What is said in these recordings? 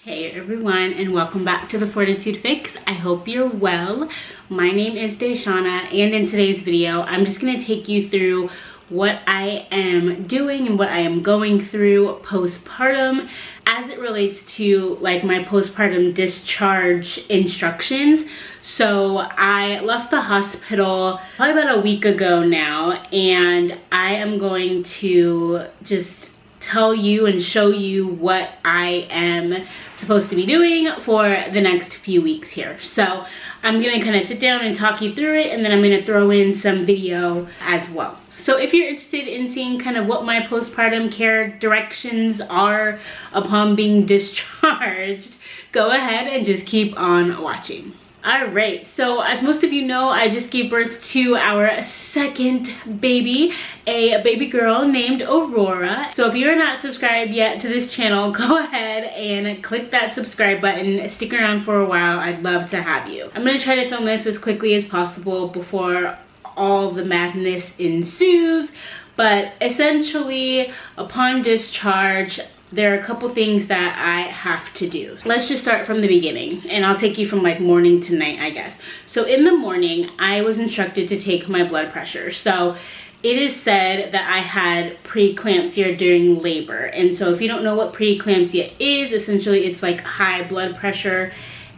Hey everyone, and welcome back to the Fortitude Fix. I hope you're well. My name is DaShanna, and in today's video, I'm just gonna take you through what I am doing and what I am going through postpartum as it relates to like my postpartum discharge instructions. So I left the hospital probably about a week ago now, and I am going to just tell you and show you what I am supposed to be doing for the next few weeks here. So I'm gonna kind of sit down and talk you through it, and then I'm gonna throw in some video as well. So if you're interested in seeing kind of what my postpartum care directions are upon being discharged, go ahead and just keep on watching. All right, so as most of you know, I just gave birth to our second baby, a baby girl named Aurora. So if you're not subscribed yet to this channel, go ahead and click that subscribe button. Stick around for a while. I'd love to have you. I'm gonna try to film this as quickly as possible before all the madness ensues. But essentially, upon discharge, there are a couple things that I have to do. Let's just start from the beginning, and I'll take you from like morning to night, I guess. So in the morning, I was instructed to take my blood pressure. So it is said that I had preeclampsia during labor. And so if you don't know what preeclampsia is, essentially it's like high blood pressure.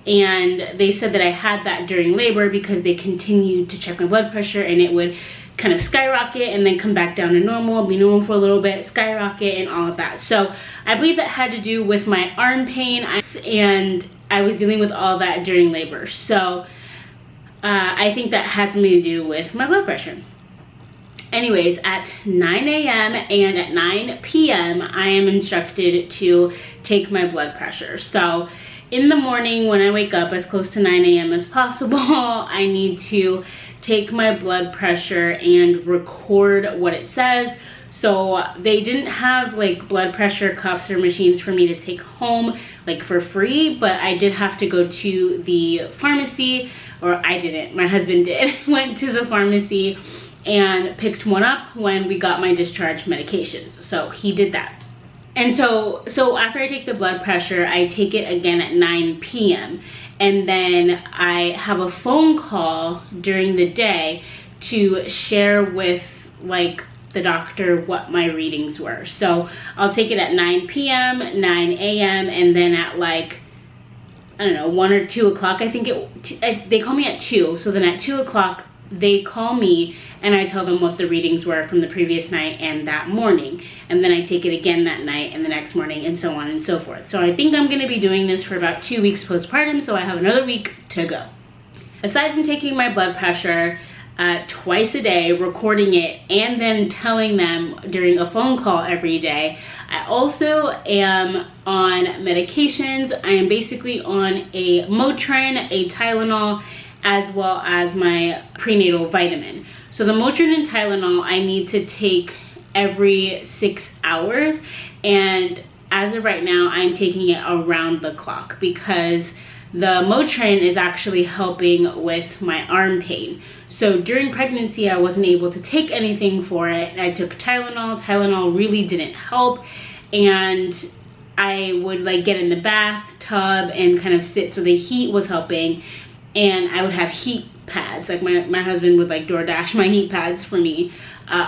And they said that I had that during labor because they continued to check my blood pressure, and it would kind of skyrocket and then come back down to normal, be normal for a little bit, skyrocket, and all of that. So I believe that had to do with my arm pain, and I was dealing with all that during labor. So I think that had something to do with my blood pressure. Anyways, at 9 a.m. and at 9 p.m. I am instructed to take my blood pressure. So in the morning when I wake up, as close to 9 a.m. as possible, I need to take my blood pressure and record what it says. So they didn't have like blood pressure cuffs or machines for me to take home like for free, but I did have to go to the pharmacy, or I didn't, my husband did, went to the pharmacy and picked one up when we got my discharge medications. So he did that. And so after I take the blood pressure, I take it again at 9 p.m. And then I have a phone call during the day to share with like the doctor what my readings were. So I'll take it at 9 p.m., 9 a.m., and then at like, I don't know, 1 or 2 o'clock, I think they call me at 2. So then at 2 o'clock, they call me and I tell them what the readings were from the previous night and that morning. And then I take it again that night and the next morning, and so on and so forth. So I think I'm gonna be doing this for about 2 weeks postpartum, so I have another week to go. Aside from taking my blood pressure twice a day, recording it, and then telling them during a phone call every day, I also am on medications. I am basically on a Motrin, a Tylenol, as well as my prenatal vitamin. So the Motrin and Tylenol I need to take every 6 hours, and as of right now I'm taking it around the clock because the Motrin is actually helping with my arm pain. So during pregnancy I wasn't able to take anything for it. I took Tylenol. Tylenol really didn't help, and I would like get in the bathtub and kind of sit, so the heat was helping. And I would have heat pads, like my husband would like DoorDash my heat pads for me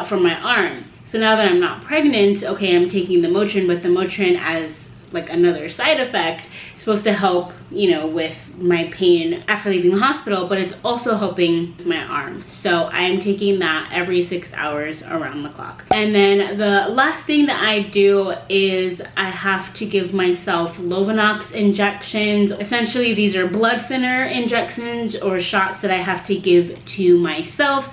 for my arm. So now that I'm not pregnant, okay, I'm taking the Motrin, but the Motrin as like another side effect is supposed to help, you know, with my pain after leaving the hospital, but it's also helping my arm. So I am taking that every 6 hours around the clock. And then the last thing that I do is I have to give myself Lovenox injections. Essentially, these are blood thinner injections or shots that I have to give to myself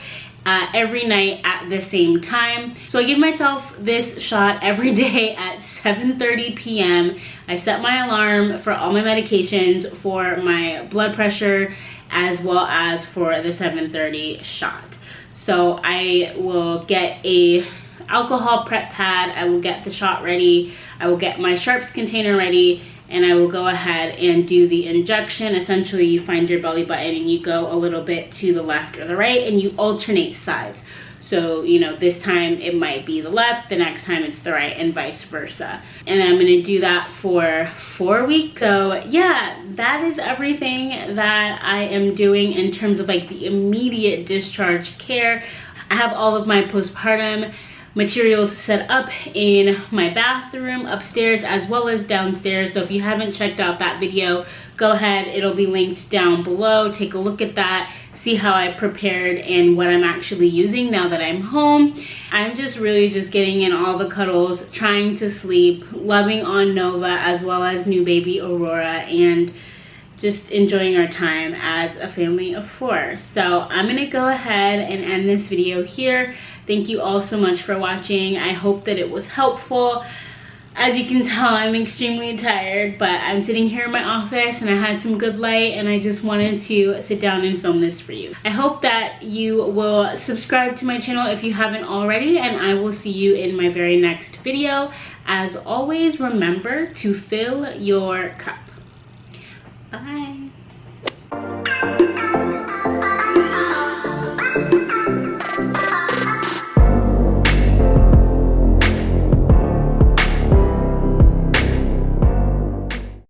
every night at the same time. So I give myself this shot every day at 7:30 p.m. I set my alarm for all my medications, for my blood pressure, as well as for the 7:30 shot. So I will get a alcohol prep pad, I will get the shot ready, I will get my sharps container ready, and I will go ahead and do the injection. Essentially, you find your belly button and you go a little bit to the left or the right, and you alternate sides. So, you know, this time it might be the left, the next time it's the right, and vice versa. And I'm gonna do that for 4 weeks. So yeah, that is everything that I am doing in terms of like the immediate discharge care. I have all of my postpartum materials set up in my bathroom upstairs as well as downstairs. So if you haven't checked out that video, go ahead, it'll be linked down below. Take a look at that, see how I prepared and what I'm actually using now that I'm home. I'm just really just getting in all the cuddles, trying to sleep, loving on Nova as well as new baby Aurora, and just enjoying our time as a family of 4. So I'm gonna go ahead and end this video here. Thank you all so much for watching. I hope that it was helpful. As you can tell, I'm extremely tired, but I'm sitting here in my office and I had some good light and I just wanted to sit down and film this for you. I hope that you will subscribe to my channel if you haven't already, and I will see you in my very next video. As always, remember to fill your cup. Bye.